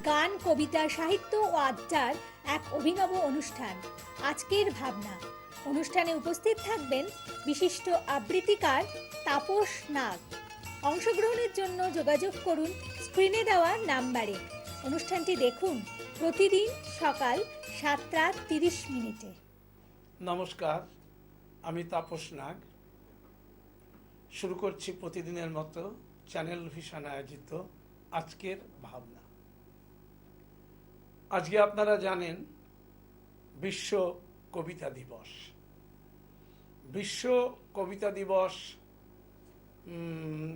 গান, কবিতা, সাহিত্য ও আড্ডার এক অভিনব অনুষ্ঠান আজকের ভাবনা। অনুষ্ঠানে উপস্থিত থাকবেন বিশিষ্ট আবৃত্তিকার তাপস নাগ। অংশগ্রহণের জন্য যোগাযোগ করুন স্ক্রিনে দেওয়া নাম্বারে। অনুষ্ঠানটি দেখুন প্রতিদিন সকাল 7:30। নমস্কার, আমি তাপস নাগ। শুরু করছি প্রতিদিনের মতো চ্যানেল ভিশন আয়োজিত আজকের ভাবনা। আজকে আপনারা জানেন বিশ্ব কবিতা দিবস। বিশ্ব কবিতা দিবস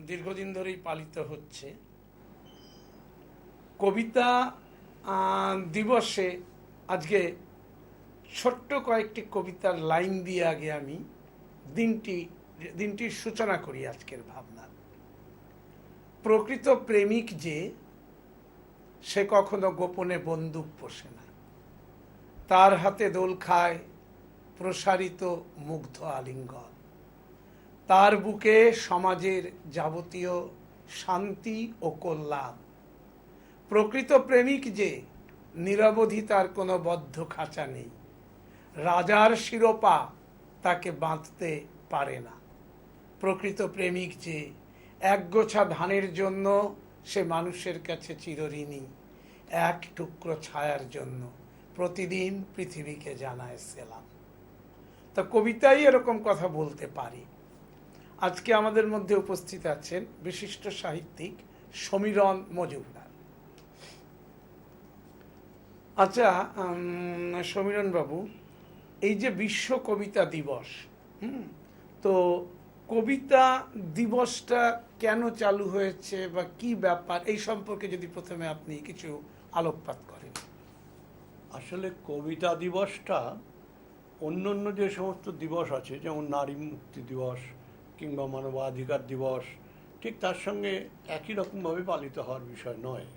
দীর্ঘদিন ধরেই পালিত হচ্ছে। কবিতা দিবসে আজকে ছোট্ট কয়েকটি কবিতার লাইন দিয়ে আগে আমি দিনটির সূচনা করি আজকের ভাবনা। প্রকৃত প্রেমিক যে, সে কখনো গোপনে বন্দুক পোষে না, তার হাতে দোল খায় প্রসারিত মুগ্ধ আলিঙ্গন, তার বুকে সমাজের যাবতীয় শান্তি ও কল্যাণ। প্রকৃত প্রেমিক যে, নিরবধি তার কোনো বদ্ধ খাঁচা নেই, রাজার শিরোপা তাকে বাঁধতে পারে না। প্রকৃত প্রেমিক যে, একগোছা ধানের জন্য সে মানুষের কাছে চিরঋণী, এক টুকরো ছায়ার জন্য প্রতিদিন পৃথিবীকে জানায় সেলাম। তা কবিতাই এরকম কথা বলতে পারে। আজকে আমাদের মধ্যে উপস্থিত আছেন বিশিষ্ট সাহিত্যিক সমীরণ মজুমদার। আচ্ছা সমীরণ বাবু, এই যে বিশ্ব কবিতা দিবস, তো কবিতা দিবসটা কেন চালু হয়েছে বা কি ব্যাপার, এই সম্পর্কে যদি প্রথমে আপনি কিছু আলোকপাত করেন। আসলে কবিতা দিবসটা অন্য অন্য যে সমস্ত দিবস আছে, যেমন নারী মুক্তি দিবস কিংবা মানবাধিকার দিবস, ঠিক তার সঙ্গে একই রকমভাবে পালিত হওয়ার বিষয় নয়।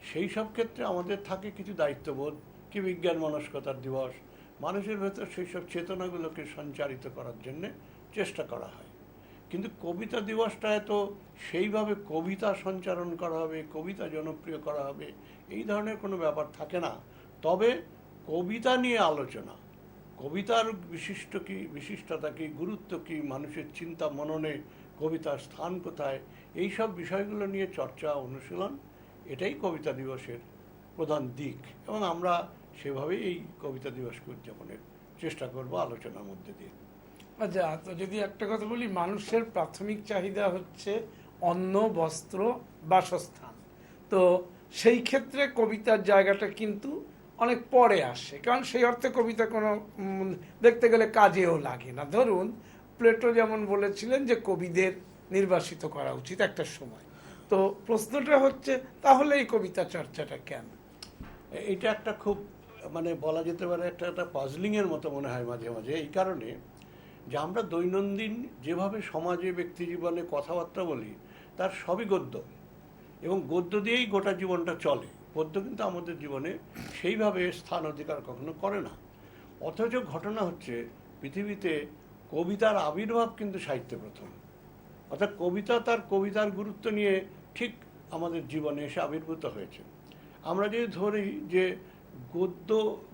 সেই সব ক্ষেত্রে আমাদের থাকে কিছু দায়িত্ববোধ, কি বিজ্ঞান মনস্কতার দিবস, মানুষের ভেতর সেই সব চেতনাগুলোকে সঞ্চারিত করার জন্য চেষ্টা করা হয়। কিন্তু কবিতা দিবসটায় তো সেইভাবে কবিতা সঞ্চারণ করা হবে, কবিতা জনপ্রিয় করা হবে, এই ধরনের কোনো ব্যাপার থাকে না। তবে কবিতা নিয়ে আলোচনা, কবিতার বিশিষ্টতা কি, গুরুত্ব কি, মানুষের চিন্তা মননে কবিতার স্থান কোথায়, এই সব বিষয়গুলো নিয়ে চর্চা অনুশীলন, এটাই কবিতা দিবসের প্রধান দিক। এবং আমরা সেভাবেই এই কবিতা দিবসকে উদযাপনের চেষ্টা করব আলোচনার মধ্যে দিয়ে। আচ্ছা, তো যদি একটা কথা বলি, মানুষের প্রাথমিক চাহিদা হচ্ছে অন্ন, বস্ত্র, বাসস্থান। তো সেই ক্ষেত্রে কবিতার জায়গাটা কিন্তু অনেক পরে আসে, কারণ সেই অর্থে কবিতা কোনো দেখতে গেলে কাজেও লাগে না। ধরুন প্লেটো যেমন বলেছিলেন যে কবিদের নির্বাসিত করা উচিত একটা সময়। তো প্রশ্নটা হচ্ছে তাহলে এই কবিতা চর্চাটা কেন? এটা একটা খুব বলা যেতে পারে একটা পাজলিংয়ের মতো মনে হয় মাঝে মাঝে, এই কারণে যে আমরা দৈনন্দিন যেভাবে সমাজে ব্যক্তি জীবনে কথাবার্তা বলি, তার সবই গদ্য, এবং গদ্য দিয়েই গোটা জীবনটা চলে। পদ্য কিন্তু আমাদের জীবনে সেইভাবে স্থান অধিকার কখনো করে না। অথচ ঘটনা হচ্ছে, পৃথিবীতে কবিতার আবির্ভাব কিন্তু সাহিত্যে প্রথম। অর্থাৎ কবিতা তার কবিতার গুরুত্ব নিয়ে ঠিক আমাদের জীবনে এসে আবির্ভূত হয়েছে। আমরা যদি ধরি যে গদ্য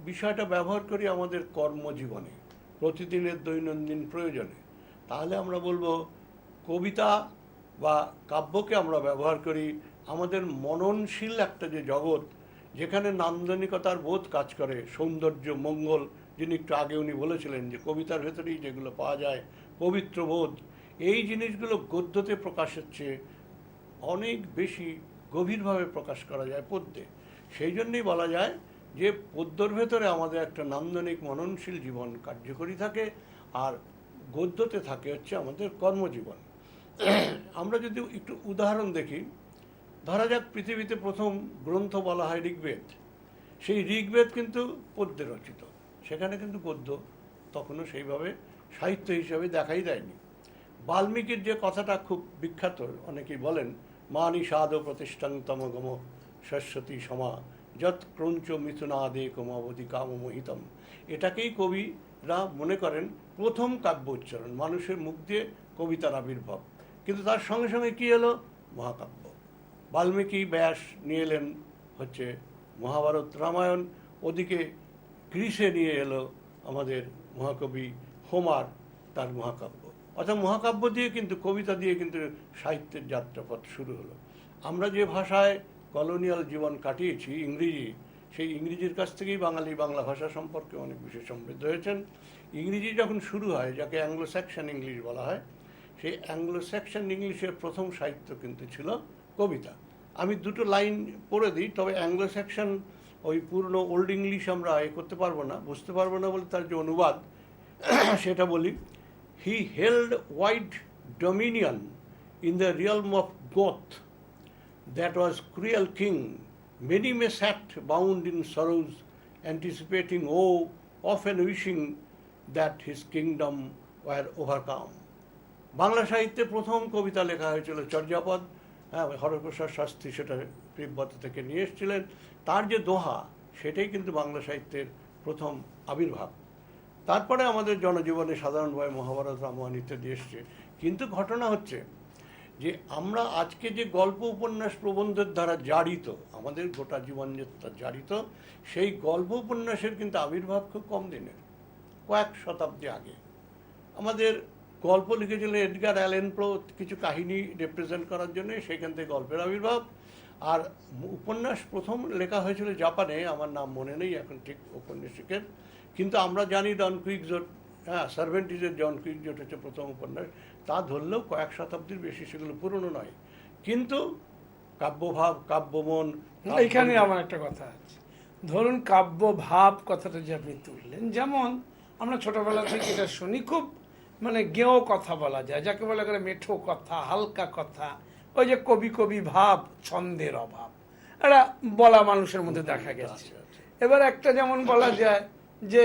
বিষয়টা ব্যবহার করি আমাদের কর্মজীবনে, প্রতিদিনের দৈনন্দিন প্রয়োজনে, তাহলে আমরা বলবো কবিতা বা কাব্যকে আমরা ব্যবহার করি আমাদের মননশীল একটা যে জগৎ, যেখানে নান্দনিকতার বোধ কাজ করে, সৌন্দর্য, মঙ্গল, যিনি একটু আগে উনি বলেছিলেন যে কবিতার ভেতরেই যেগুলো পাওয়া যায়, পবিত্র বোধ, এই জিনিসগুলো গদ্যতে প্রকাশ হচ্ছে অনেক বেশি গভীরভাবে প্রকাশ করা যায় পদ্যে। সেই জন্যই বলা যায় যে পদ্যর ভেতরে আমাদের একটা নান্দনিক মননশীল জীবন কার্যকরী থাকে, আর গদ্যতে থাকে হচ্ছে আমাদের কর্মজীবন। আমরা যদি একটু উদাহরণ দেখি, ধরা যাক পৃথিবীতে প্রথম গ্রন্থ বলা হয় ঋগ্বেদ। সেই ঋগ্বেদ কিন্তু পদ্যে রচিত, সেখানে কিন্তু গদ্য তখনও সেইভাবে সাহিত্য হিসাবে দেখাই দেয়নি। বাল্মীকির যে কথাটা খুব বিখ্যাত, অনেকেই বলেন, মা নিষাদ প্রতিষ্ঠান তমগম সরস্বতী সমা যৎ ক্রঞ্চ মিথুনাদে কমাবধি কামমোহিতম, এটাকেই কবিরা মনে করেন প্রথম কাব্য উচ্চারণ, মানুষের মুখ দিয়ে কবিতার আবির্ভাব। কিন্তু তার সঙ্গে সঙ্গে কী এলো? মহাকাব্য। বাল্মীকি ব্যাস নিয়ে এলেন হচ্ছে মহাভারত রামায়ণ, ওদিকে গ্রীসে নিয়ে এলো আমাদের মহাকবি হোমার তার মহাকাব্য। অর্থাৎ মহাকাব্য দিয়ে কিন্তু, কবিতা দিয়ে কিন্তু সাহিত্যের যাত্রাপথ শুরু হলো। আমরা যে ভাষায় কলোনিয়াল জীবন কাটিয়েছি, ইংরেজি, সেই ইংরেজির কাছ থেকেই বাঙালি বাংলা ভাষা সম্পর্কে অনেক বেশি সমৃদ্ধ হয়েছেন। ইংরেজি যখন শুরু হয়, যাকে অ্যাংলো স্যাকশন ইংলিশ বলা হয়, সেই অ্যাংলো স্যাকশন ইংলিশের প্রথম সাহিত্য কিন্তু ছিল কবিতা। আমি দুটো লাইন পড়ে দিই, তবে অ্যাংলো স্যাকশন ওই পুরনো ওল্ড ইংলিশ আমরা করতে পারবো না, বুঝতে পারবো না বলে তার যে অনুবাদ সেটা বলি। He held wide dominion in the realm of Goth, that was cruel king, many may sat bound in sorrows, anticipating woe, often wishing that his kingdom were overcome. Bangla সাহিত্যে প্রথম কবিতা লেখা হয়েছিল চর্যাপদ, হ্যাঁ, হরপ্রসাদ শাস্ত্রী সেটা তিব্বত থেকে নিয়ে এসেছিলেন। তার যে দোহা, সেটাই কিন্তু বাংলা সাহিত্যের প্রথম আবির্ভাব। তারপরে আমাদের জনজীবনে সাধারণভাবে মহাভারত রামায়ণ ইত্যাদি এসছে। কিন্তু ঘটনা হচ্ছে যে আমরা আজকে যে গল্প উপন্যাস প্রবন্ধের দ্বারা জারিত, আমাদের গোটা জীবনযাত্রা জারিত, সেই গল্প উপন্যাসের কিন্তু আবির্ভাব খুব কম দিনের, কয়েক শতাব্দী আগে। আমাদের গল্প লিখেছিলেন এডগার অ্যালেন পো কিছু কাহিনী রিপ্রেজেন্ট করার জন্য, সেখান থেকে গল্পের আবির্ভাব। আর উপন্যাস প্রথম লেখা হয়েছিল জাপানে, আমার নাম মনে নেই এখন ঠিক ঔপন্যাসিকের, কিন্তু আমরা জানি ডন কুইকজোট, হ্যাঁ, সার্ভেন্টিজের জন কুইকজোট হচ্ছে প্রথম উপন্যাস। তা ধরলেও কয়েক শতাব্দীর বেশি, সেগুলো পুরনো নয়। কিন্তু কাব্যভাব, কাব্যমন, এখানে আমার একটা কথা আছে। ধরুন কাব্য ভাব কথাটা যে আপনি তুললেন, যেমন আমরা ছোটবেলা থেকে এটা শুনি, খুব মানে গেঁয়ো কথা বলা যায়, যাকে বলা করে মেঠো কথা, হালকা কথা, ওই যে কবি কবি ভাব, ছন্দের অভাব, এটা বলা মানুষের মধ্যে দেখা গেছে। এবার একটা যেমন বলা যায় যে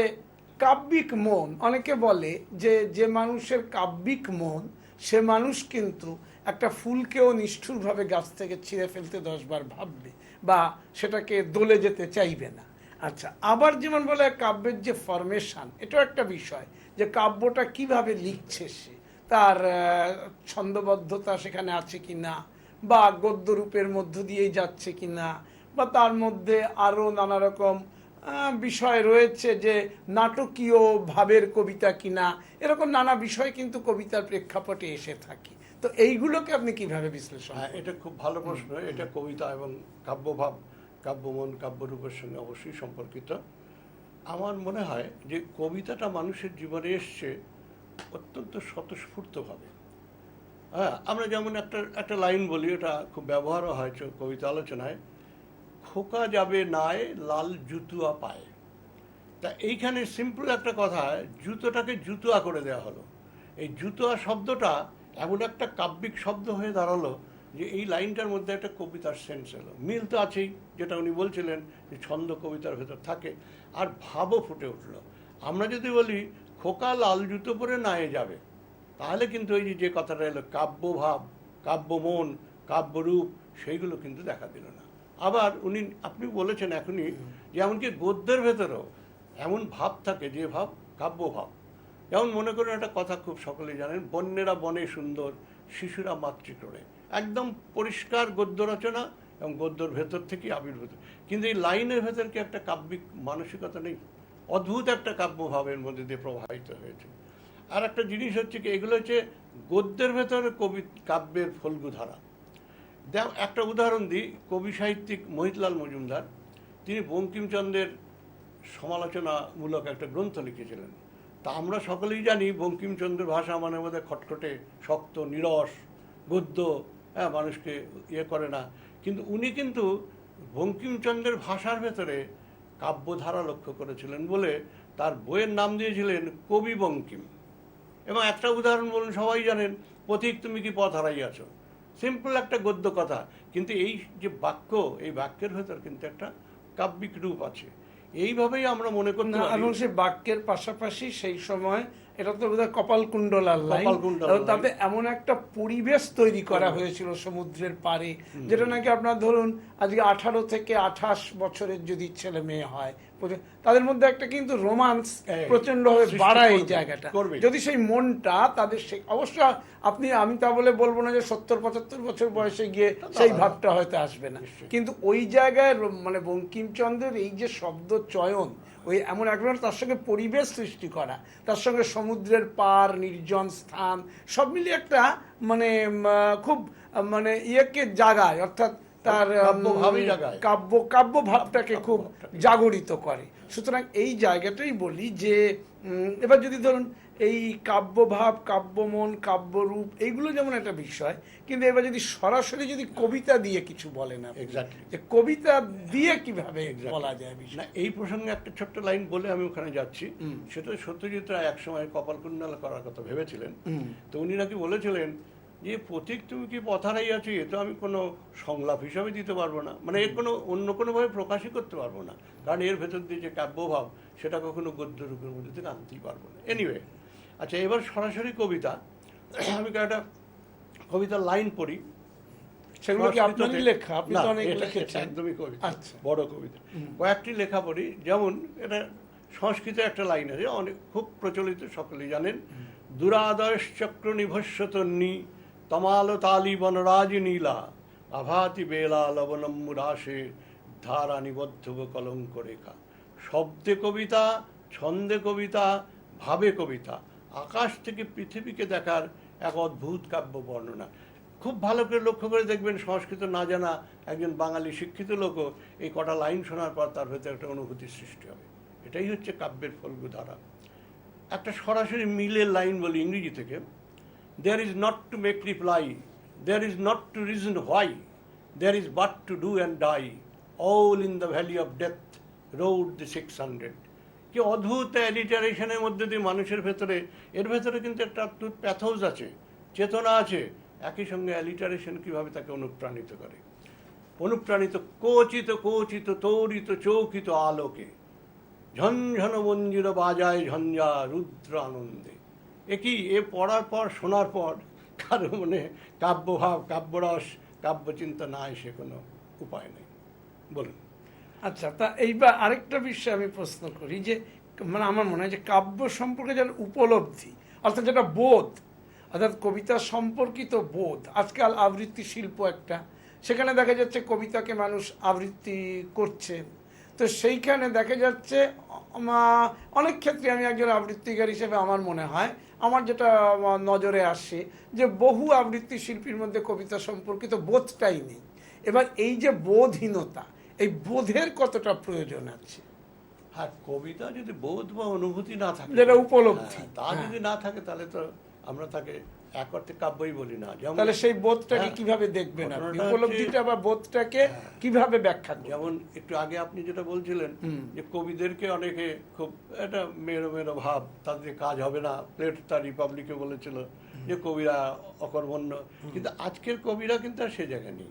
কাব্যিক মন, অনেকে বলে যে যে মানুষের কাব্যিক মন, সে মানুষ কিন্তু একটা ফুলকেও নিষ্ঠুরভাবে গাছ থেকে ছিঁড়ে ফেলতে 10 বার ভাববে বা সেটাকে দলে যেতে চাইবে না। আচ্ছা, আবার যেমন বলে কাব্যের যে ফরমেশন, এটাও একটা বিষয়, যে কাব্যটা কিভাবে লিখছে সে, তার ছন্দবদ্ধতা সেখানে আছে কি না, বা গদ্য রূপের মধ্য দিয়েই যাচ্ছে কি না, বা তার মধ্যে আরও নানা রকম বিষয় রয়েছে, যে নাটকীয় ভাবের কবিতা কিনা, এরকম নানা বিষয় কিন্তু কবিতার প্রেক্ষাপটে এসে থাকে। তো এইগুলোকে আপনি কিভাবে বিশ্লেষণ? হ্যাঁ, এটা খুব ভালো প্রশ্ন। এটা কবিতা এবং কাব্যভাব, কাব্যমন, কাব্যরূপের সঙ্গে অবশ্যই সম্পর্কিত। আমার মনে হয় যে কবিতাটা মানুষের জীবনে এসছে অত্যন্ত স্বতঃস্ফূর্তভাবে। হ্যাঁ, আমরা যেমন একটা লাইন বলি, এটা খুব ব্যবহারও হয় কবিতা আলোচনায়, খোকা যাবে নায় লাল জুতুয়া পায়। তা এইখানে সিম্পল একটা কথা, জুতোটাকে জুতুয়া করে দেওয়া হলো। এই জুতুয়া শব্দটা এমন একটা কাব্যিক শব্দ হয়ে দাঁড়ালো যে এই লাইনটার মধ্যে একটা কবিতার সেন্স এলো। মিল তো আছেই, যেটা উনি বলছিলেন যে ছন্দ কবিতার ভেতর থাকে, আর ভাবও ফুটে উঠলো। আমরা যদি বলি খোকা লাল জুতো পরে নায়ে যাবে, তাহলে কিন্তু ওই যে কথাটা এলো, কাব্যভাব, কাব্যমন, কাব্যরূপ, সেইগুলো কিন্তু দেখা দিল না। আবার আপনি বলেছেন এখনই যে এমনকি গদ্যের ভেতরেও এমন ভাব থাকে, যে ভাব কাব্যভাব। যেমন মনে করেন একটা কথা খুব সকলেই জানেন, বন্যেরা বনে সুন্দর, শিশুরা মাতৃক্রোড়ে, একদম পরিষ্কার গদ্য রচনা এবং গদ্যর ভেতর থেকেই আবির্ভূত। কিন্তু এই লাইনের ভেতর কি একটা কাব্যিক মানসিকতা নেই? অদ্ভুত একটা কাব্যভাবের মধ্যে দিয়ে প্রবাহিত হয়েছে। আর একটা জিনিস হচ্ছে কি, এগুলো হচ্ছে গদ্যের ভেতরে কাব্যের ফল্গুধারা। একটা উদাহরণ দিই, কবি সাহিত্যিক মোহিতলাল মজুমদার, তিনি বঙ্কিমচন্দ্রের সমালোচনামূলক একটা গ্রন্থ লিখেছিলেন। তা আমরা সকলেই জানি বঙ্কিমচন্দ্রের ভাষা মানে বোধহয় খটখটে, শক্ত, নিরস গদ্য, হ্যাঁ, মানুষকে করে না। কিন্তু উনি কিন্তু বঙ্কিমচন্দ্রের ভাষার ভেতরে কাব্যধারা লক্ষ্য করেছিলেন বলে তার বইয়ের নাম দিয়েছিলেন কবি বঙ্কিম। এবং একটা উদাহরণ বলুন, সবাই জানেন, পথিক তুমি কি পথ হারাইয়াছ, সিম্পল একটা গদ্য কথা, কিন্তু এই যে বাক্য, এই বাক্যের ভেতর কিন্তু একটা কাব্যিক রূপ আছে। এইভাবেই আমরা মনে করতে পারি। এবং সেই বাক্যের পাশাপাশি সেই সময় এটা তো বোধহয় কপালকুণ্ডলার লাইন। কপালকুণ্ডলার লাইন। তাতে এমন একটা পরিবেশ তৈরি করা হয়েছিল সমুদ্রের পাড়ে, যেটা নাকি আপনার ধরুন আজকে 18 থেকে 28 বছরের যদি ছেলে মেয়ে হয়, তাদের মধ্যে একটা কিন্তু রোমান্স প্রচন্ডভাবে সৃষ্টি বাড়ায় এই করবে, জায়গাটা, করবে। যদি সেই মনটা তাদের অবশ্য আমি তা বলে বলবো না যে 70-75 বছর বয়সে গিয়ে সেই ভাবটা হয়তো আসবে না, কিন্তু ওই জায়গায় মানে বঙ্কিমচন্দ্রের এই যে শব্দ চয়ন, ওই এমন একবার তার সঙ্গে পরিবেশ সৃষ্টি করা, তার সঙ্গে সমুদ্রের পাড়, নির্জন স্থান, সব মিলিয়ে একটা মানে খুব মানে ইয়েকে জাগায়, অর্থাৎ তার কাব্যভাবই জাগায়। কাব্য ভাবটাকে খুব জাগরিত করে। সুতরাং এই জায়গাটাই বলি যে এবার যদি ধরুন এই কাব্যভাব, কাব্যমন, কাব্যরূপ এইগুলো যেমন একটা বিষয়, কিন্তু এবার যদি সরাসরি যদি কবিতা দিয়ে কিছু বলেন আপনি, Exactly. যে কবিতা দিয়ে কিভাবে বলা যায় বিষয়। না, এই প্রসঙ্গে একটা ছোট্ট লাইন বলে আমি ওখানে যাচ্ছি। সেটা সত্যজিৎ রায় একসময় কপালকুণ্ডলা করার কথা ভেবেছিলেন। তো উনি নাকি বলেছিলেন যে প্রতীক তুমি কি পথারাই আছো, এ তো আমি কোনো সংলাপ হিসাবে দিতে পারবো না, মানে এর কোনো অন্য কোনোভাবে প্রকাশই করতে পারবো না, কারণ এর ভেতর দিয়ে যে কাব্যভাব সেটা কখনো গদ্য রূপের মধ্যে থেকে আনতেই পারবো না। এনিওয়ে, আচ্ছা, এবার সরাসরি কবিতা। আমি একটা কবিতার লাইন পড়ি। সেগুলো কি আপনারই লেখা? আপনি না, তো অনেক এটা লিখেছেন। একদমই কবিতা, আচ্ছা। বড় কবিতা। কয়েকটি লেখা পড়ি। যেমন এটা সংস্কৃতে একটা লাইন আছে, অনেক খুব প্রচলিত, সকলেই জানেন। দুরাদশ চক্র নিভস্যতন্নি তমালো তালি বনরাজ নীলা আভাতি বেলা লবণম মুরাসে ধারা নিবদ্ধ কলঙ্ক রেখা। শব্দে কবিতা, ছন্দে কবিতা, ভাবে কবিতা, আকাশ থেকে পৃথিবীকে দেখার এক অদ্ভুত কাব্য বর্ণনা। খুব ভালো করে লক্ষ্য করে দেখবেন, সংস্কৃত না জানা একজন বাঙালি শিক্ষিত লোকও এই কটা লাইন শোনার পর তার ভেতরে একটা অনুভূতির সৃষ্টি হবে। এটাই হচ্ছে কাব্যের ফল্গু ধারা। একটা সরাসরি মিলের লাইন বলি ইংরেজি থেকে। There is not to make reply, there is not to reason why, there is but to do and die, all in the valley of death rode the 600। কি অদ্ভুত অ্যালিটারেশনের মধ্যে দিয়ে মানুষের ভেতরে, এর ভেতরে কিন্তু একটা অদ্ভুত প্যাথোজ আছে, চেতনা আছে। একই সঙ্গে অ্যালিটারেশন কীভাবে তাকে অনুপ্রাণিত করে। অনুপ্রাণিত কোচিত কোচিত তৌরিত চৌকিত আলোকে ঝনঝন মঞ্জির বাজায় ঝঞ্ঝা রুদ্র আনন্দে। এ পড়ার পর, শোনার পর কারো মনে কাব্যভাব, কাব্যরস, কাব্যচিন্তা না এসে কোনো উপায় নেই। বলুন। আচ্ছা, তা এইবার আরেকটা বিষয় আমি প্রশ্ন করি, যে মানে আমার মনে হয় যে কাব্য সম্পর্কে যেন উপলব্ধি, অর্থাৎ যেটা বোধ, অর্থাৎ কবিতা সম্পর্কিত বোধ। আজকাল আবৃত্তি শিল্প একটা, সেখানে দেখা যাচ্ছে কবিতাকে মানুষ আবৃত্তি করছে, তো সেইখানে দেখা যাচ্ছে অনেক ক্ষেত্রে, আমি একজন আবৃত্তিকার হিসেবে আমার মনে হয়, আমার যেটা নজরে আসে, যে বহু আবৃত্তি শিল্পীর মধ্যে কবিতা সম্পর্কিত বোধটাই নেই। এবার এই যে বোধহীনতা, এই বোধের কতটা প্রয়োজন আছে? হ্যাঁ, কবিতা যদি বোধ বা অনুভূতি না থাকে, যেটা উপলব্ধি, তা যদি না থাকে, তাহলে তো আমরা তাকে এক অর্থে কাব্যই বলি না। যেমন তাহলে সেই বোধটাকে হ্যাঁ, কিভাবে দেখবেন আপনি? ঘটনাটা উপলব্ধিটা বা বোধটাকে কিভাবে ব্যাখ্যা করবেন? যেমন একটু আগে আপনি যেটা বলছিলেন যে কবিদেরকে অনেকে খুব একটা মেরো মেরো ভাব, তাদের কাজ হবে না। প্লেট তার রিপাবলিকে বলেছিল যে কবিরা অকর্মণ্য, কিন্তু আজকের কবিরা কিন্তু আর সে জায়গায় নেই।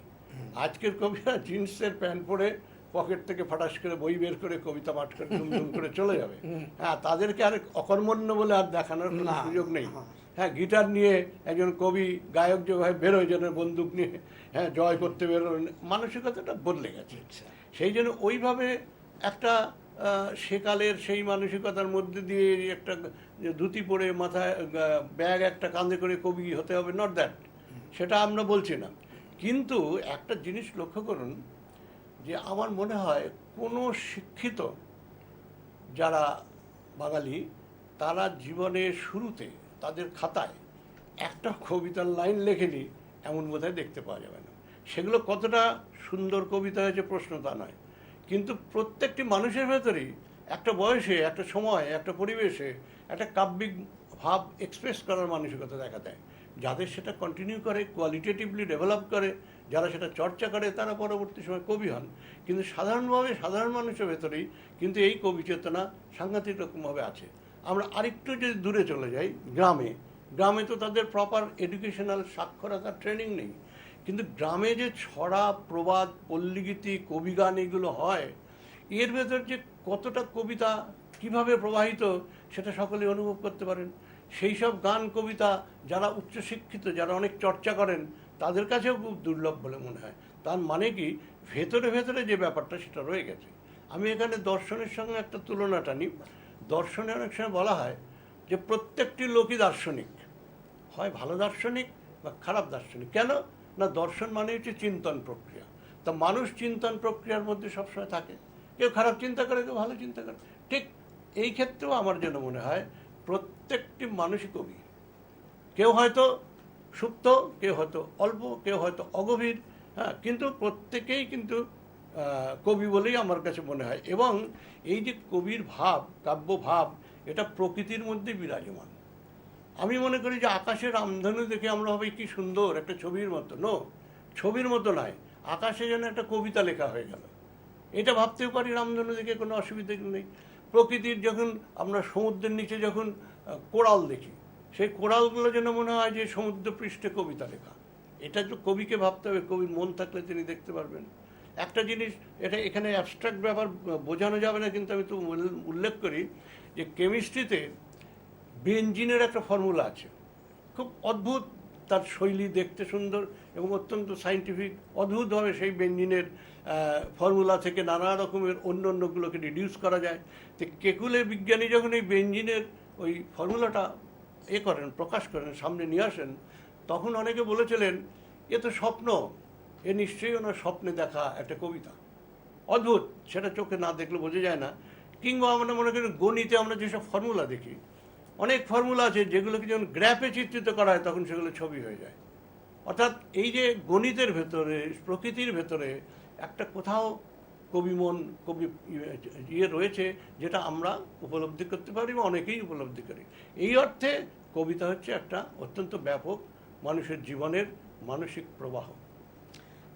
আজকের কবিরা জিন্সের প্যান্ট পরে পকেট থেকে ফাটাস করে বই বের করে কবিতা পাঠ করে ধুমধুম করে চলে যাবে। হ্যাঁ, তাদেরকে আর অকর্মণ্য বলে আর দেখানোর কোনো সুযোগ নেই। হ্যাঁ, গিটার নিয়ে একজন কবি, গায়ক যেভাবে বেরোয় যেন বন্দুক নিয়ে, হ্যাঁ, জয় করতে বেরোয়, মানসিকতাটা বদলে গেছে। সেই জন্য ওইভাবে একটা সেকালের সেই মানসিকতার মধ্যে দিয়ে একটা ধুতি পরে মাথায় ব্যাগ একটা কাঁধে করে কবি হতে হবে, নট দ্যাট, সেটা আমরা বলছি না। কিন্তু একটা জিনিস লক্ষ্য করুন, যে আমার মনে হয় কোনো শিক্ষিত যারা বাঙালি, তারা জীবনের শুরুতে তাদের খাতায় একটা কবিতার লাইন লেখেনি এমন বোধহয় দেখতে পাওয়া যাবে না। সেগুলো কতটা সুন্দর কবিতা হয়েছে প্রশ্ন তা নয়, কিন্তু প্রত্যেকটি মানুষের ভেতরেই একটা বয়সে, একটা সময়, একটা পরিবেশে একটা কাব্যিক ভাব এক্সপ্রেস করার মানসিকতা দেখা দেয়। যাদের সেটা কন্টিনিউ করে, কোয়ালিটেটিভলি ডেভেলপ করে, যারা সেটা চর্চা করে, তারা পরবর্তী সময় কবি হন। কিন্তু সাধারণভাবে সাধারণ মানুষের ভেতরেই কিন্তু এই কবি চেতনা সাংঘাতিক রকমভাবে আছে। আমরা আরেকটু যদি দূরে চলে যাই, গ্রামে তো তাদের প্রপার এডুকেশনাল সাক্ষরতার ট্রেনিং নেই, কিন্তু গ্রামে যে ছড়া, প্রবাদ, পল্লীগীতি, কবিগান এগুলো হয়, এর ভেতর যে কতটা কবিতা কিভাবে প্রবাহিত সেটা সকলে অনুভব করতে পারেন। সেই সব গান কবিতা যারা উচ্চশিক্ষিত, যারা অনেক চর্চা করেন, তাদের কাছেও খুব দুর্লভ বলে মনে হয়। তার মানে কি, ভেতরে ভেতরে যে ব্যাপারটা সেটা রয়ে গেছে। আমি এখানে দর্শনের সঙ্গে একটা তুলনা টানি। দর্শনে অনেক সময় বলা হয় যে প্রত্যেকটি লোকই দার্শনিক, হয় ভালো দার্শনিক বা খারাপ দার্শনিক। কেন না, দর্শন মানে হচ্ছে চিন্তন প্রক্রিয়া। তা মানুষ চিন্তন প্রক্রিয়ার মধ্যে সবসময় থাকে, কেউ খারাপ চিন্তা করে, কেউ ভালো চিন্তা করে। ঠিক এই ক্ষেত্রেও আমার যেন মনে হয় প্রত্যেকটি মানুষই কবি। কেউ হয়তো সুপ্ত, কেউ হয়তো অল্প, কেউ হয়তো অগভীর, হ্যাঁ, কিন্তু প্রত্যেকেই কিন্তু কবি বলেই আমার কাছে মনে হয়। এবং এই যে কবির ভাব, কাব্য ভাব, এটা প্রকৃতির মধ্যে বিরাজমান। আমি মনে করি যে আকাশের রামধনু দেখে আমরা হবে কি সুন্দর একটা ছবির মতো, নো, ছবির মতো নয়, আকাশে যেন একটা কবিতা লেখা হয়ে গেল, এটা ভাবতেও পারি রামধনু দেখে, কোনো অসুবিধা নেই। প্রকৃতির যখন আমরা সমুদ্রের নিচে যখন কোরাল দেখি, সেই কোরালগুলো যেন মনে হয় যে সমুদ্র পৃষ্ঠে কবিতা লেখা। এটা তো কবিকে ভাবতে হবে, কবির মন থাকলে তিনি দেখতে পারবেন। একটা জিনিস, এটা এখানে অ্যাবস্ট্রাক্ট ব্যাপার বোঝানো যাবে না, কিন্তু আমি তো উল্লেখ করি যে কেমিস্ট্রিতে বেনজিনের একটা ফর্মুলা আছে, খুব অদ্ভুত, তার শৈলী দেখতে সুন্দর এবং অত্যন্ত সাইন্টিফিক। অদ্ভুতভাবে সেই বেনজিনের ফর্মুলা থেকে নানা রকমের অন্য অন্যগুলোকে রিডিউস করা যায়। তো কেকুলে বিজ্ঞানী যখন এই বেনজিনের ওই ফর্মুলাটা করেন, প্রকাশ করেন, সামনে নিয়ে আসেন, তখন অনেকে বলেছিলেন এ তো স্বপ্ন, এ নিশ্চয়ই ওনার স্বপ্নে দেখা একটা কবিতা। অদ্ভুত, সেটা চোখে না দেখলে বোঝা যায় না। কিংবা আমরা মনে করি গণিতে আমরা যেসব ফর্মুলা দেখি, অনেক ফর্মুলা আছে যেগুলোকে যখন গ্রাফে চিত্রিত করা হয় তখন সেগুলো ছবি হয়ে যায়। অর্থাৎ এই যে গণিতের ভেতরে, প্রকৃতির ভেতরে একটা কোথাও কবি মন, কবি রয়েছে, যেটা আমরা উপলব্ধি করতে পারি বা অনেকেই উপলব্ধি করি। এই অর্থে কবিতা হচ্ছে একটা অত্যন্ত ব্যাপক মানুষের জীবনের মানসিক প্রবাহ।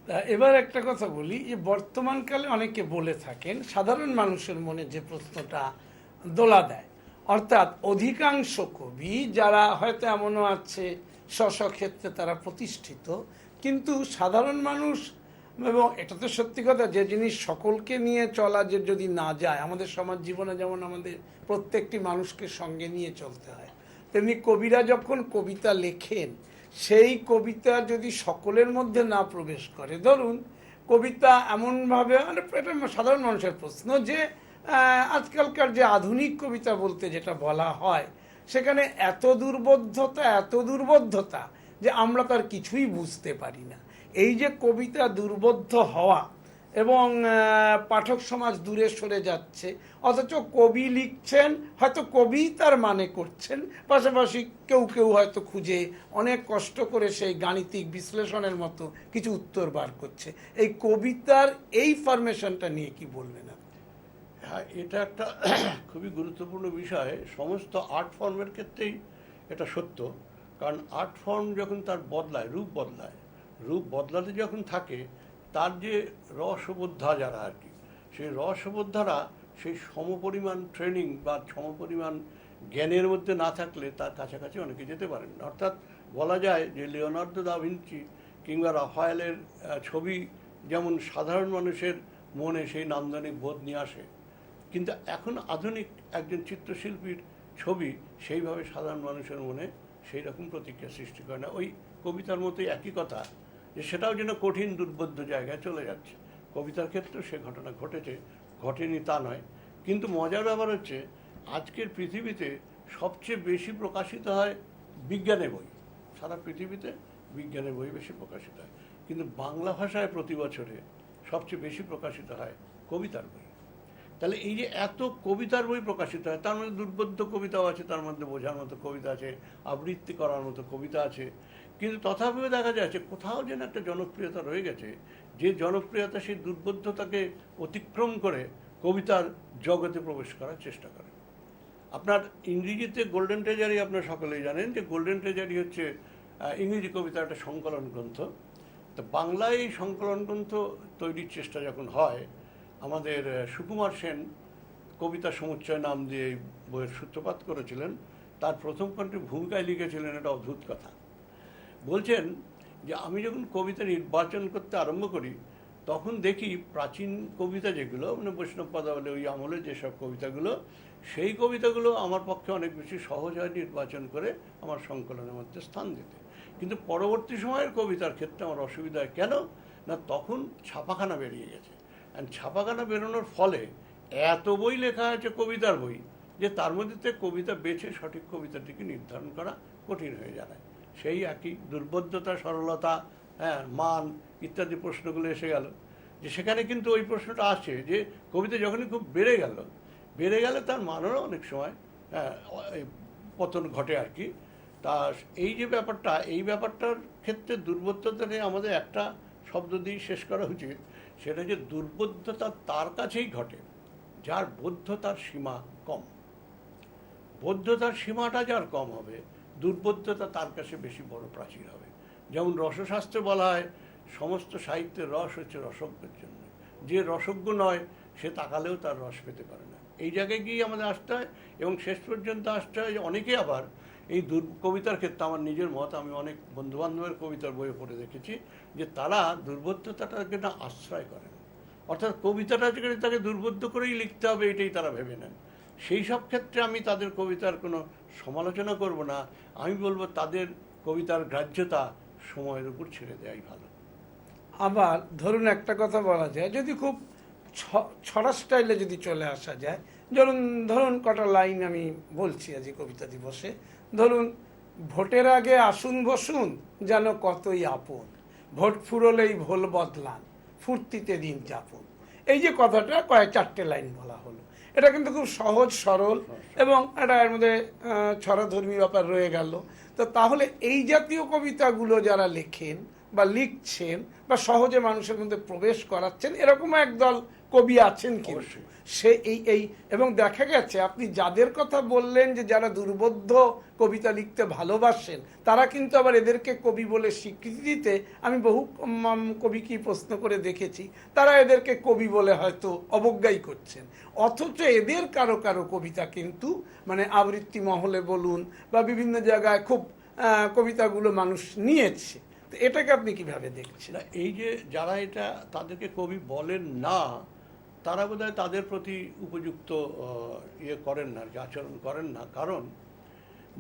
তা এবার একটা কথা বলি, যে বর্তমানকালে অনেকে বলে থাকেন, সাধারণ মানুষের মনে যে প্রশ্নটা দোলা দেয়, অর্থাৎ অধিকাংশ কবি যারা হয়তো এমনও আছে স্বস্বক্ষেত্রে তারা প্রতিষ্ঠিত, কিন্তু সাধারণ মানুষ, এবং এটা তো সত্যি কথা, যে জিনিস সকলকে নিয়ে চলা যে যদি না যায়, আমাদের সমাজ জীবনে যেমন আমাদের প্রত্যেকটি মানুষকে সঙ্গে নিয়ে চলতে হয়, তেমনি কবিরা যখন কবিতা লেখেন, সেই কবিতা যদি সকলের মধ্যে না প্রবেশ করে, ধরুন কবিতা এমনভাবে, মানে এটা সাধারণ মানুষের প্রশ্ন, যে আজকালকার যে আধুনিক কবিতা বলতে যেটা বলা হয়, সেখানে এত দুর্বোধ্যতা যে আমরা তার কিছুই বুঝতে পারি না। এই যে কবিতা দুর্বোধ্য হওয়া এবং পাঠক সমাজ দূরে সরে যাচ্ছে, অথচ কবি লিখছেন, হয়তো কবি তার মানে করছেন, পাশাপাশি কেউ কেউ হয়তো খুঁজে অনেক কষ্ট করে সেই গাণিতিক বিশ্লেষণের মতো কিছু উত্তর বার করছে। এই কবিতার এই ফরমেশনটা নিয়ে কি বলবেন আপনি? হ্যাঁ, এটা একটা খুবই গুরুত্বপূর্ণ বিষয়। সমস্ত আর্ট ফর্মের ক্ষেত্রেই এটা সত্য। কারণ আর্ট ফর্ম যখন তার বদলায়, রূপ বদলাতে যখন থাকে, তার যে রসবোদ্ধা যারা আর কি, সেই রসবোদ্ধারা সেই সমপরিমাণ ট্রেনিং বা সমপরিমাণ জ্ঞানের মধ্যে না থাকলে তার কাছাকাছি অনেকে যেতে পারেন না। অর্থাৎ বলা যায় যে লিওনার্দো দা ভিঞ্চি কিংবা রাফায়েলের ছবি যেমন সাধারণ মানুষের মনে সেই নান্দনিক বোধ নিয়ে আসে, কিন্তু এখন আধুনিক একজন চিত্রশিল্পীর ছবি সেইভাবে সাধারণ মানুষের মনে সেই রকম প্রতিক্রিয়া সৃষ্টি করে না। ওই কবিতার মতোই একই কথা, যে সেটাও যেন কঠিন দুর্বোধ্য জায়গায় চলে যাচ্ছে। কবিতার ক্ষেত্রেও সে ঘটনা ঘটেনি তা নয়। কিন্তু মজার ব্যাপার হচ্ছে, আজকের পৃথিবীতে সবচেয়ে বেশি প্রকাশিত হয় বিজ্ঞানের বই। সারা পৃথিবীতে বিজ্ঞানের বই বেশি প্রকাশিত হয়, কিন্তু বাংলা ভাষায় প্রতি বছরে সবচেয়ে বেশি প্রকাশিত হয় কবিতার বই। তাহলে এই যে এত কবিতার বই প্রকাশিত হয়, তার মধ্যে দুর্বোধ্য কবিতাও আছে, তার মধ্যে বোঝার মতো কবিতা আছে, আবৃত্তি করার মতো কবিতা আছে, কিন্তু তথাপিও দেখা যাচ্ছে কোথাও যেন একটা জনপ্রিয়তা রয়ে গেছে, যে জনপ্রিয়তা সেই দুর্বোধ্যতাকে অতিক্রম করে কবিতার জগতে প্রবেশ করার চেষ্টা করে। আপনার ইংরেজিতে গোল্ডেন ট্রেজারি আপনার সকলেই জানেন, যে গোল্ডেন ট্রেজারি হচ্ছে ইংরেজি কবিতার একটা সংকলন গ্রন্থ। তো বাংলায় এই সংকলন গ্রন্থ তৈরির চেষ্টা যখন হয়, আমাদের সুকুমার সেন কবিতা সমুচ্চয় নাম দিয়ে এই বইয়ের সূত্রপাত করেছিলেন। তার প্রথম খণ্ডের ভূমিকায় লিখেছিলেন একটা অদ্ভুত কথা। বলছেন যে আমি যখন কবিতা নির্বাচন করতে আরম্ভ করি, তখন দেখি প্রাচীন কবিতা যেগুলো মানে বৈষ্ণব পদাবলী ওই আমলে যেসব কবিতাগুলো, সেই কবিতাগুলো আমার পক্ষে অনেক বেশি সহজ হয় নির্বাচন করে আমার সংকলনের মধ্যে স্থান দিতে। কিন্তু পরবর্তী সময়ের কবিতার ক্ষেত্রে আমার অসুবিধা হয়। কেন না, তখন ছাপাখানা বেরিয়ে গেছে, অ্যান্ড ছাপাখানা বেরোনোর ফলে এত বই লেখা হয়েছে কবিতার বই যে তার মধ্যে থেকে কবিতা বেছে সঠিক কবিতাটিকে নির্ধারণ করা কঠিন হয়ে যায়। সেই একই দুর্বোধ্যতা, সরলতা, হ্যাঁ, মান ইত্যাদি প্রশ্নগুলো এসে গেল, যে সেখানে কিন্তু ওই প্রশ্নটা আসে যে কবিতা যখনই খুব বেড়ে গেলে তার মানেরও অনেক সময় পতন ঘটে আর কি। তা এই যে ব্যাপারটা, এই ব্যাপারটার ক্ষেত্রে দুর্বোধ্যতা নিয়ে আমাদের একটা শব্দ দিয়ে শেষ করা উচিত, সেটা যে দুর্বোধ্যতা তার কাছেই ঘটে যার বোধ্যতার সীমা কম। বোধ্যতার সীমাটা যার কম হবে, দুর্বোধ্যতা তার কাছে বেশি বড় প্রাচীর হবে। যেমন রসশাস্ত্রে বলা হয় সমস্ত সাহিত্যের রস হচ্ছে রসজ্ঞের জন্য, যে রসজ্ঞ নয় সে তাকালেও তার রস পেতে পারে না। এই জায়গায় গিয়ে আমাদের আসতে হয়, এবং শেষ পর্যন্ত আসতে হয় যে অনেকে আবার এই কবিতার ক্ষেত্রে, আমার নিজের মত, আমি অনেক বন্ধুবান্ধবের কবিতার বইয়ে পড়ে দেখেছি যে তারা দুর্বোধ্যতাটাকে না আশ্রয় করেন, অর্থাৎ কবিতাটাকে তাকে দুর্বোধ্য করেই লিখতে হবে এটাই তারা ভেবে নেন। সেই সব ক্ষেত্রে আমি তাদের কবিতার কোনো সমালোচনা করব না, আমি বলবো তাদের কবিতার গ্রাহ্যতা সময়ের উপর ছেড়ে দেওয়াই ভালো। আবার ধরুন একটা কথা বলা যায়, যদি খুব ছড়া স্টাইলে যদি চলে আসা যায়, ধরুন কটা লাইন আমি বলছি আজ কবিতা দিবসে। ধরুন, ভোটের আগে আসুন বসুন যেন কতই আপন, ভোট ফুরলেই ভোল বদলান, ফুর্তিতে দিন যাপন। এই যে কথাটা চারটে লাইন বলা হলো, এটা কিন্তু খুব সহজ সরল এবং এটা এর মধ্যে ছড়াধর্মী ব্যাপার রয়ে গেল। তো তাহলে এই জাতীয় কবিতাগুলো যারা লেখেন বা লিখছেন বা সহজে মানুষের মধ্যে প্রবেশ করাচ্ছেন, এরকম একদল কবি আছেন কিন্তু সে এই এবং দেখা গেছে আপনি যাদের কথা বললেন যে যারা দুর্বোধ্য কবিতা লিখতে ভালোবাসেন, তারা কিন্তু আবার এদেরকে কবি বলে স্বীকৃতি দিতে আমি বহু কবিকে প্রশ্ন করে দেখেছি, তারা এদেরকে কবি বলে হয়তো অবজ্ঞাই করছেন। অথচ এদের কারো কারো কবিতা কিন্তু মানে আবৃত্তি মহলে বলুন বা বিভিন্ন জায়গায় খুব কবিতাগুলো মানুষ নিয়েছে। তো এটাকে আপনি কিভাবে দেখছেন? এই যে যারা এটা তাদেরকে কবি বলেন না, তারা বোধহয় তাদের প্রতি উপযুক্ত করেন না, আচরণ করেন না। কারণ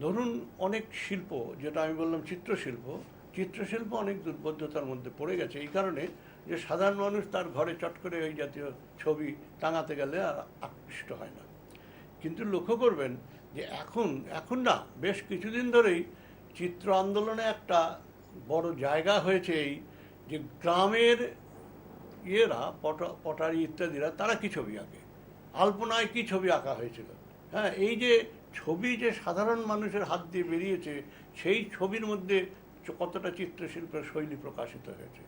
ধরুন অনেক শিল্প, যেটা আমি বললাম চিত্রশিল্প অনেক দুর্বোধ্যতার মধ্যে পড়ে গেছে এই কারণে যে সাধারণ মানুষ তার ঘরে চট করে ওই জাতীয় ছবি টাঙাতে গেলে আর আকৃষ্ট হয় না। কিন্তু লক্ষ্য করবেন যে এখন না, বেশ কিছুদিন ধরেই চিত্র আন্দোলনে একটা বড় জায়গা হয়েছে এই যে গ্রামের ইয়েরা, পটারি ইত্যাদিরা, তারা কি ছবি আঁকে, আলপনায় কি ছবি আঁকা হয়েছিল। হ্যাঁ, এই যে ছবি যে সাধারণ মানুষের হাত দিয়ে বেরিয়েছে, সেই ছবির মধ্যে কতটা চিত্রশিল্পের শৈলী প্রকাশিত হয়েছে।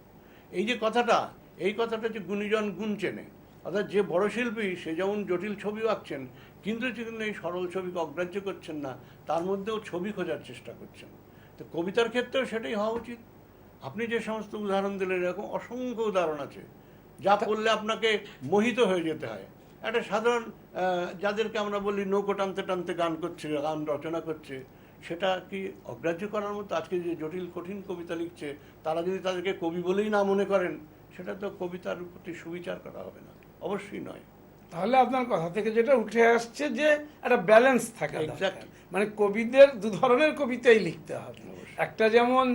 এই যে কথাটা, এই কথাটা যে গুণীজন গুণ চেনে, অর্থাৎ যে বড় শিল্পী সে যেমন জটিল ছবি আঁকছেন, কিন্তু এই সরল ছবিকে অগ্রাহ্য করছেন না, তার মধ্যেও ছবি খোঁজার চেষ্টা করছেন। তো কবিতার ক্ষেত্রেও সেটাই হওয়া উচিত। আপনি যে সমস্ত উদাহরণ দিলেন, এরকম অসংখ্য উদাহরণ আছে যা পড়লে আপনাকে মোহিত হয়ে যেতে হয়। একটা সাধারণ যাদেরকে আমরা বলি নৌকো টানতে টানতে গান করছে, গান রচনা করছে, সেটা কি অগ্রাহ্য করার মতো? আজকে যে জটিল কঠিন কবিতা লিখছে, তারা যদি তাদেরকে কবি বলেই না মনে করেন, সেটা তো কবিতার প্রতি সুবিচার করা হবে না, অবশ্যই নয়। তাহলে আপনার কথা থেকে যেটা উঠে আসছে যে একটা ব্যালেন্স থাকা দরকার। মানে কবিদের দু ধরনের কবিতাই লিখতে হবে, একটা যেমন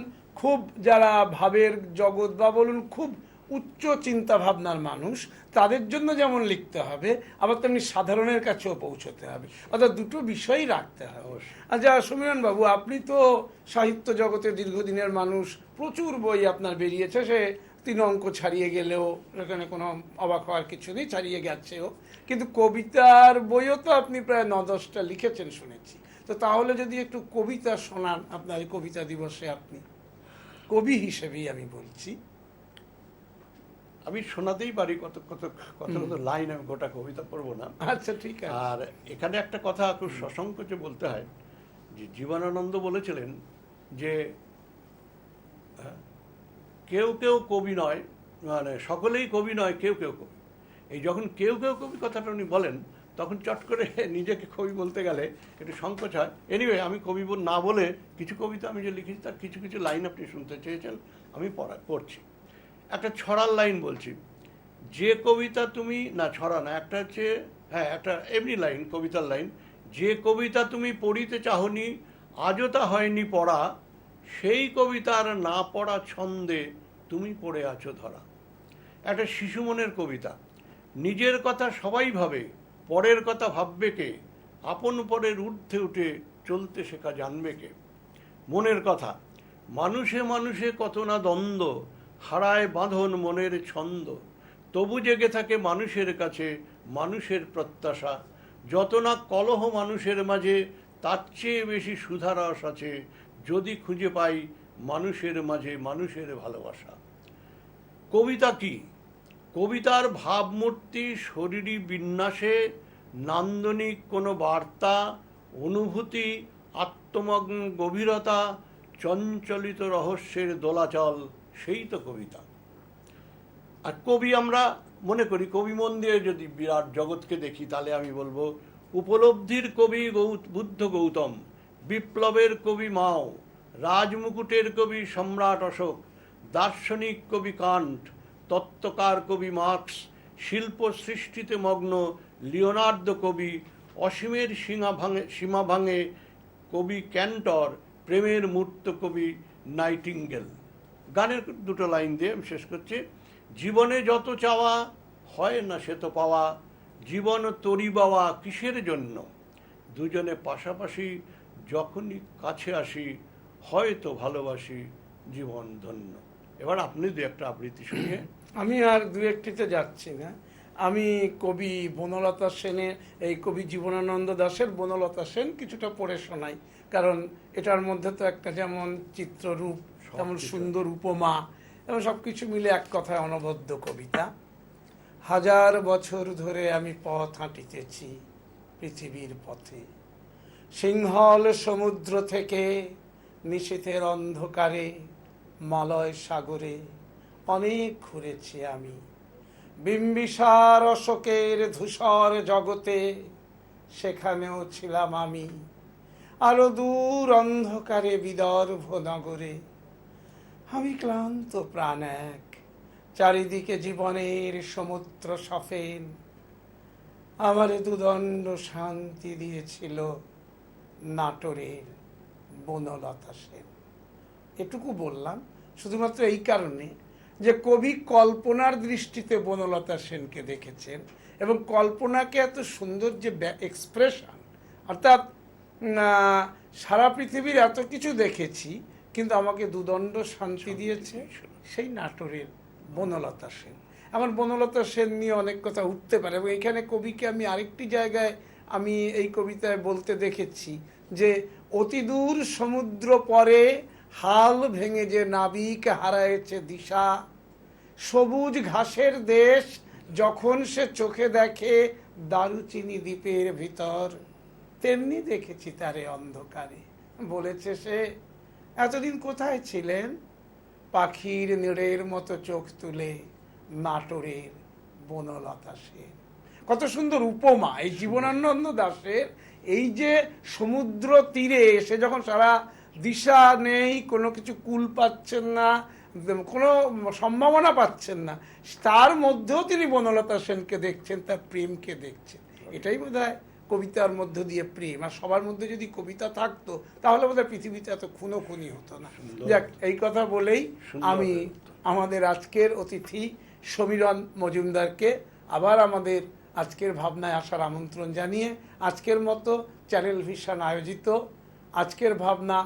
খুব যারা ভাবের জগৎ বা বলুন খুব উচ্চ চিন্তা ভাবনার মানুষ, তাদের জন্য যেমন লিখতে হবে, আবার তেমনি সাধারণের কাছেও পৌঁছতে হবে, অর্থাৎ দুটো বিষয়ই রাখতে হবে। আচ্ছা সমীরণ বাবু, আপনি তো সাহিত্য জগতে দীর্ঘদিনের মানুষ, প্রচুর বই আপনার বেরিয়েছে, সে 3 অঙ্ক ছাড়িয়ে গেলেও এখানে কোনো অবাক হওয়ার কিছু নেই, ছাড়িয়ে গেছেও, কিন্তু কবিতার বইও তো আপনি প্রায় 9-10টা লিখেছেন শুনেছি। তো তাহলে যদি একটু কবিতা শোনান আপনার এই কবিতা দিবসে, আপনি কবি হিসেবেই আমি বলছি। আমি শোনাতেই পারি কত কত কত কত লাইন, আমি গোটা কবিতা পড়বো না। আচ্ছা ঠিক আছে। আর এখানে একটা কথা খুব সসংকোচে বলতে হয় যে জীবনানন্দ বলেছিলেন যে কেউ কেউ কবি নয়, মানে সকলেই কবি নয়, কেউ কেউ কবি। এই যখন কেউ কেউ কবি কথাটা উনি বলেন, তখন চট করে নিজেকে কবি বলতে গেলে একটু সংকোচ হয়। এনিওয়ে, আমি কবি না বলে কিছু কবিতা আমি যে লিখেছি তার কিছু কিছু লাইন আপনি শুনতে চেয়েছেন, আমি পড়ছি। একটা ছড়ার লাইন বলছি। যে কবিতা তুমি না ছড়া না, একটা হচ্ছে, হ্যাঁ একটা এমনি লাইন, কবিতার লাইন, যে কবিতা তুমি পড়িতে চাহনি আজও তা হয়নি পড়া, সেই কবিতার না পড়া ছন্দে তুমি পড়ে আছো ধরা। একটা শিশু মনের কবিতা। নিজের কথা সবাই ভাবে, পরের কথা ভাববে কে, আপন পরের ঊর্ধ্বে উঠে চলতে শেখা জানবে কে। মনের কথা। মানুষে মানুষে কত না দ্বন্দ্ব, হারায় বাঁধন মনের ছন্দ, তবু জেগে থাকে মানুষের কাছে মানুষের প্রত্যাশা। যত না কলহ মানুষের মাঝে, তার চেয়ে বেশি সুধারস আছে যদি খুঁজে পাই মানুষের মাঝে মানুষের ভালোবাসা। কবিতা কি? কবিতার ভাবমূর্তি, শরীরী বিন্যাসে নান্দনিক কোনো বার্তা, অনুভূতি, আত্মমগ্ন গভীরতা, চঞ্চলিত রহস্যের দোলাচল, সেই তো কবিতা। আর কবি আমরা মনে করি, কবি মন দিয়ে যদি বিরাট জগৎকে দেখি, তাহলে আমি বলবো উপলব্ধির কবি বুদ্ধ গৌতম, বিপ্লবের কবি মাও, রাজমুকুটের কবি সম্রাট অশোক, দার্শনিক কবি কান্ট, তত্ত্বকার কবি মার্কস, শিল্প সৃষ্টিতে মগ্ন লিওনার্দো কবি, অসীমের সীমা ভাঙে কবি ক্যান্টর, প্রেমের মূর্ত কবি নাইটিঙ্গেল। গানের দুটো লাইন দিয়ে আমি শেষ করছি। জীবনে যত চাওয়া হয় না সে তো পাওয়া, জীবন তরি বাওয়া কিসের জন্য, দুজনে পাশাপাশি যখনই কাছে আসি হয়তো ভালোবাসি জীবন ধন্য। এবার আপনি দু একটা আবৃত্তি শুনিয়ে। আমি আর দু একটিতে যাচ্ছি না। আমি কবি বনলতা সেনের, এই কবি জীবনানন্দ দাশের বনলতা সেন কিছুটা পড়ে শোনাই, কারণ এটার মধ্যে তো একটা যেমন চিত্ররূপ, তেমন সুন্দর উপমা এবং সবকিছু মিলে এক কথায় অনবদ্য কবিতা। হাজার বছর ধরে আমি পথ হাঁটিতেছি পৃথিবীর পথে, সিংহল সমুদ্র থেকে নিশীথের অন্ধকারে, মালয় সাগরে অনেক ঘুরেছি আমি, বিম্বিসার অশোকের ধূসর জগতে সেখানেও ছিলাম আমি, আরো দূর অন্ধকারে বিদর্ভ নগরে। আমি ক্লান্ত প্রাণ এক, চারিদিকে জীবনের সমুদ্র সফেন, আমার দুদণ্ড শান্তি দিয়েছিল নাটোরের বনলতা সেন। এটুকু বললাম শুধুমাত্র এই কারণে যে কবি কল্পনার দৃষ্টিতে বনলতা সেনকে দেখেছেন এবং কল্পনাকে এত সুন্দর যে এক্সপ্রেশন, অর্থাৎ সারা পৃথিবীর এত কিছু দেখেছি কিন্তু আমাকে দুদণ্ড শান্তি দিয়েছে সেই নাটোরের বনলতা সেন। আমার বনলতা সেন নিয়ে অনেক কথা উঠতে পারে এবং এখানে কবিকে আমি আরেকটি জায়গায় আমি এই কবিতায় বলতে দেখেছি যে অতি দূর সমুদ্র পরে হাল ভেঙে যে নাবিক হারায়েছে দিশা, সবুজ ঘাসের দেশ যখন সে চোখে দেখে দারুচিনি দ্বীপের ভিতর, তেমনি দেখেছি তারে অন্ধকারে। বলেছে সে, এতদিন কোথায় ছিলেন? পাখির নীড়ের মতো চোখ তুলে নাটোরের বনলতা সেন। কত সুন্দর উপমা এই জীবনানন্দ দাশের। এই যে সমুদ্র তীরে এসে যখন সারা দিশা নেই, কোনো কিছু কুল পাচ্ছেন না, কোনো সম্ভাবনা পাচ্ছেন না, তার মধ্যেও তিনি বনলতা সেনকে দেখছেন, তার প্রেমকে দেখছেন। এটাই বোধহয় কবিতার মধ্য দিয়ে প্রেম। আর সবার মধ্যে যদি কবিতা থাকতো তাহলে বোধহয় পৃথিবীতে এত খুনোখুনি হতো না। যাক, এই কথা বলেই আমি আমাদের আজকের অতিথি সমীরণ মজুমদারকে আবার আমাদের আজকের ভাবনায় আসার আমন্ত্রণ জানিয়ে আজকের মতো চ্যানেল ভিশন আয়োজিত আজকের ভাবনা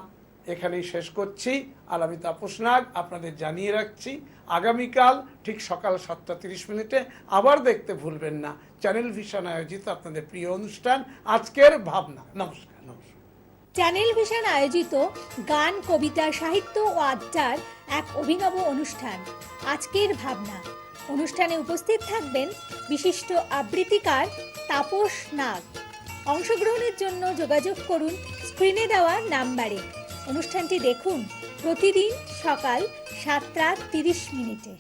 এখানেই শেষ করছি। আর আমি তাপস নাগ আপনাদের জানিয়ে রাখছি, আগামীকাল ঠিক সকাল 7:30 আবার দেখতে ভুলবেন না চ্যানেল ভিশন আয়োজিত আপনাদের প্রিয় অনুষ্ঠান আজকের ভাবনা। নমস্কার। চ্যানেল ভিশন আয়োজিত গান, কবিতা, সাহিত্য ও আড্ডার এক অভিনব অনুষ্ঠান আজকের ভাবনা। অনুষ্ঠানে উপস্থিত থাকবেন বিশিষ্ট আবৃত্তিকার তাপস নাগ। অংশগ্রহণের জন্য যোগাযোগ করুন স্ক্রিনে দেওয়া নাম্বারে। অনুষ্ঠানটি দেখুন প্রতিদিন সকাল 7:30।